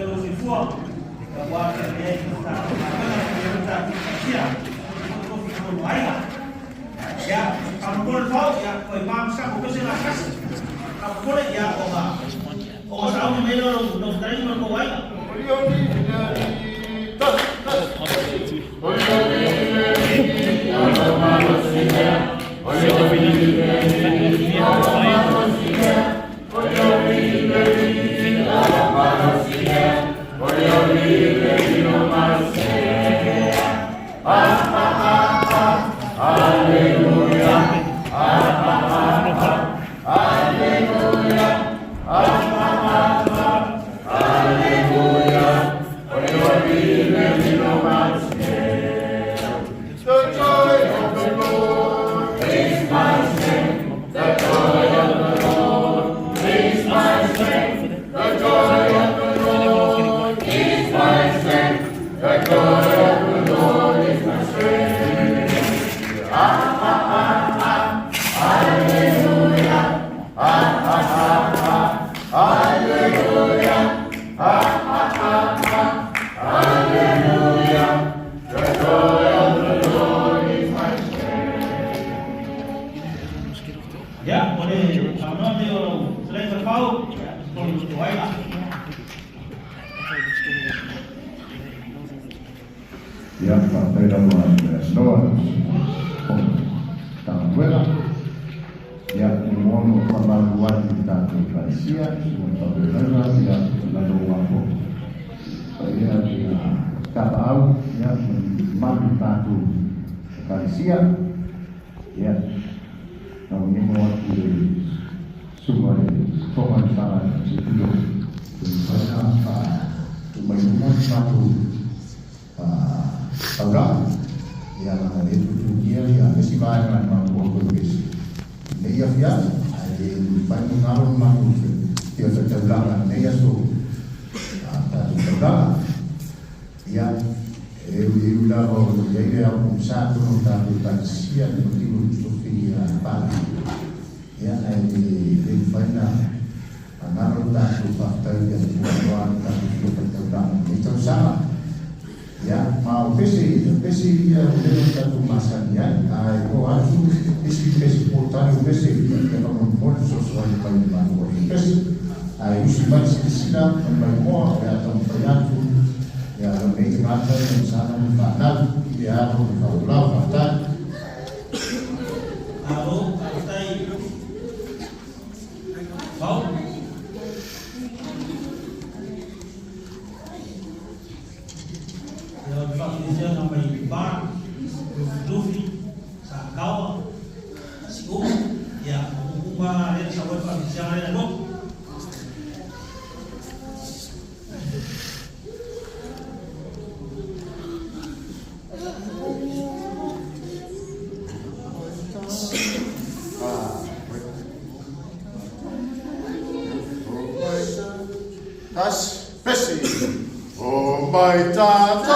pero si fue la guardia de esta ya kamu boleh tahu ya kau imam sah kau sih lakas kamu boleh ya kau tahu memang lo dari mana kau ayah ya boleh sama dia selain berkau boleh berdoa lah. Ya, partai dalam Noah, tangan buela, ya umum pembangunan kita Indonesia, semua berbeda ya lalu waktu. Saya tahu ya mantatu Indonesia, ya, namun ini mewakili semua pemasaran itu banyak memang satu orang yang itu dia yang mesti banyak mampu berbeza. Dia ada banyak orang mampu dia terjebak dia so terjebak yang iulah dia yang satu untuk siap untuk Sofia pagi ya ini banyak orang tak fakta yang buat tak terjebak itu sama. Ya, mau pesi dia udah satu masanya, aku harus pesi portal pesi kalau mau sesuai dengan pesi, usi masih sila membawa ya tempat ya lebih mata yang sana fatal, dia harus tahu fatal. Aku partai kau Indonesia sampai bar, Luffy, Sakawa, Siku, ya, Kumba, dan sahabat Indonesia dan lo. Tas besi, oh my God.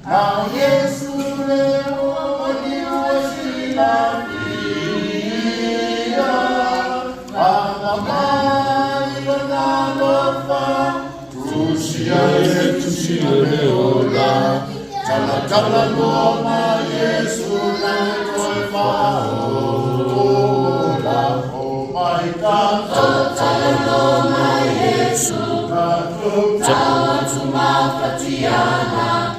Now Yesu leo ni wasila pia amamai wanalofa tusialeola tala noma Yesu leo faola oh my God tala noma Yesu tawa tumafatiana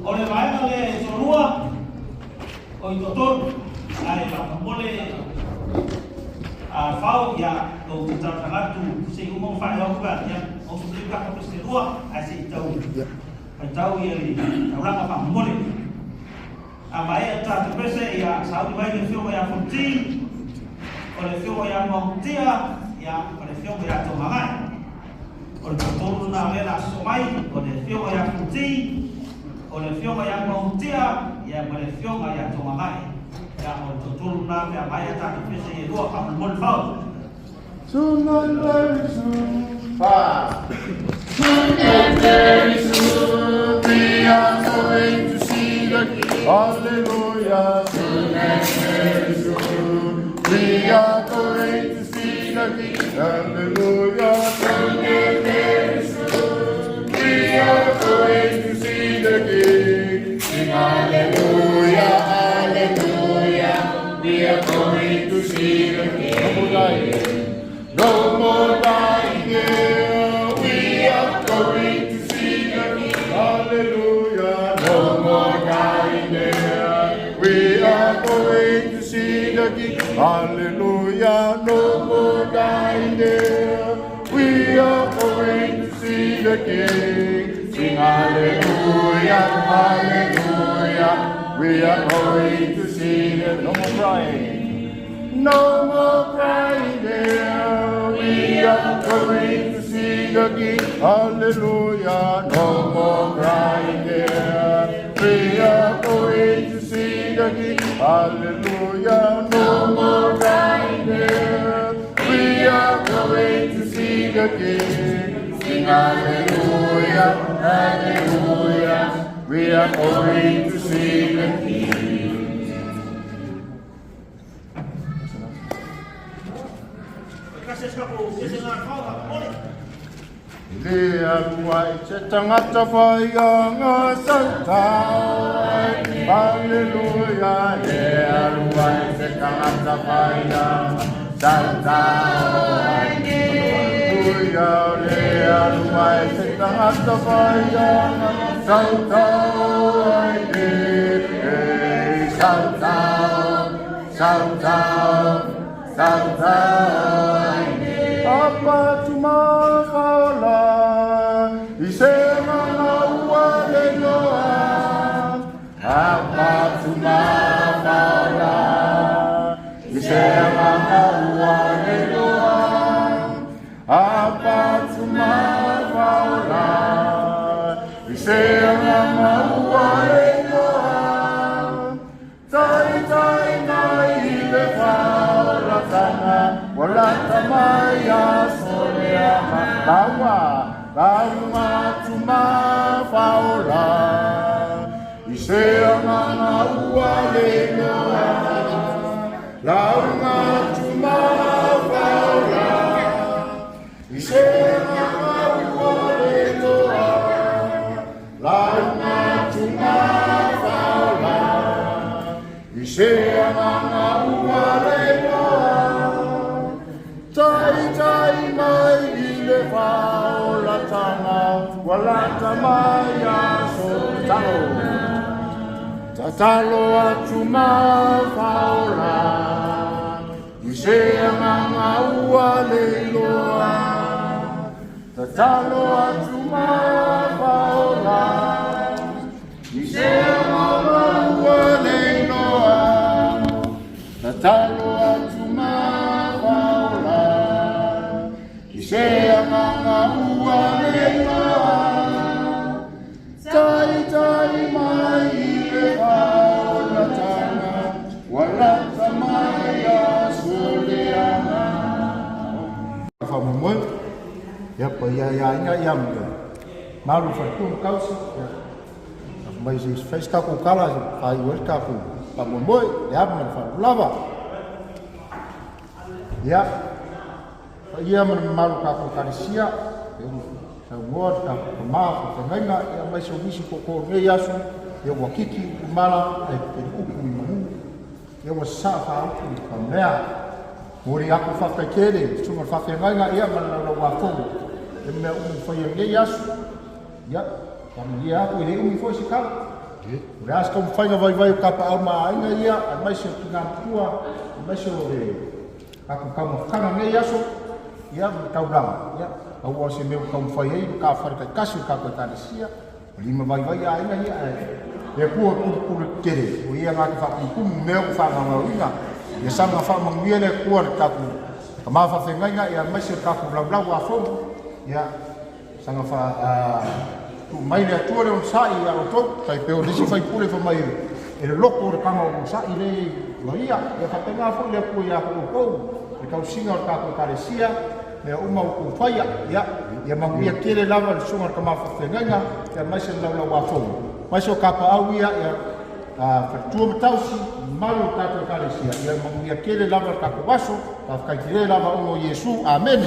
Oleh bayan oleh semua, oi totor, ai boleh fau ya do kita sangat tu si umum fa ya bukan ya untuk juga ke semua ai tahu tahu ya orang apa boleh amai ta terpese ya saudi mai de filme ya fonti oleh filme ya montia ya oleh filme ya tomangai oleh totor na le la somai oleh filme ya fonti oleh filme ya montia ya oleh filme ya tomangai ya totor na ya mai ta terpese ya dua kamu boleh fau Soon very soon, soon and very soon, we are going to see the King. Hallelujah. Soon and very soon, we are going to see the King. Hallelujah. Soon and very soon, we are going to see the King. Sing hallelujah, hallelujah. We are going to see the King. No more dying here, we are going to see the King. Hallelujah. No more dying here, we are going to see the King. Hallelujah. No more dying here, we are going to see the King. Sing hallelujah, hallelujah. We are going to see the King. No more crying. No more crying there. We are going to see the King. Hallelujah. No more crying there. We are going to see the King. Hallelujah. No more crying there. We are going to see the King. Sing hallelujah, hallelujah. We are going to see the King. Le aruai te tangata whaianga sautau. Hallelujah. Le aruai te tangata whaianga sautau. Hallelujah. Le aruai te tangata whaianga sautau. Sautau, sautau, sautau. Apa cuma kaulah isema naua leloa. Apa cuma kaulah isema naua leloa. Apa cuma kaulah isema naua leloa. Tai tai nai le kaulah sana. Wala tamaya soleama lauma tuma faula isea mana ua leloa lauma tuma faula isea mana ua leloa Isea nganga ua leloa, tai tai mai I le whaola tanga, walata mai a sotalo. Tatalo atu mai whaola, Isea nganga ua leloa, tatalo atu mai whaola, Isea nganga ua leloa, tatalo atu mai whaola, Isea nganga ua leloa, tai tai mai I le whaola tanga, walata mai a soleana. Whamumoi, ia pa ia inga ia mga. Maru whaitung kausi, mai si whais kako kala, whai uer kako. Whamumoi, ia mga whaulava. Ia mga maru kako karisia, sa uor kako kamaa, whangainga, ia mai so nisi koko ngai asu, ia wakiki umala, e uku I mahu. Ia wa safa uku whamea. Mori aku whakakere, sunga whawhengainga ia mana wafongo. E mea whai ngai asu. Ia, kami ia aku ele foi si kala. Ure aska whainga vai kapa au maainga ia, a mai se kinga pua, a mai se aku kama whakanga ngai asu, ia tau rama. Ia, au o se meu kama whai ei, ka wharika kasi ka koe tarisia, lima vai ainga ia, e kua kuru kere, o ia ngaki whakukumu meu whanganga inga, ia sanga whamangia le kua kaku, ka maa whawhengainga, ia mai se kaku blau a whongo, ia, sanga tu mai le atua le on sai a o tou, tai peo nisi whai pule wha mai e le loko o le kanga o sai le loia, e whapenga fo le kua ia ko o kou, e kau singa o kako karesia, le uma o kou whaia, ia manguia kere lava le sunga ka maa whawhengainga, ia mai se lau a whongo. Mai se o kapa au ia, whatua matausi, malu kako karesia, ia manguia kere lava le kako waso, ka whakaitire lava o Yesu, amen.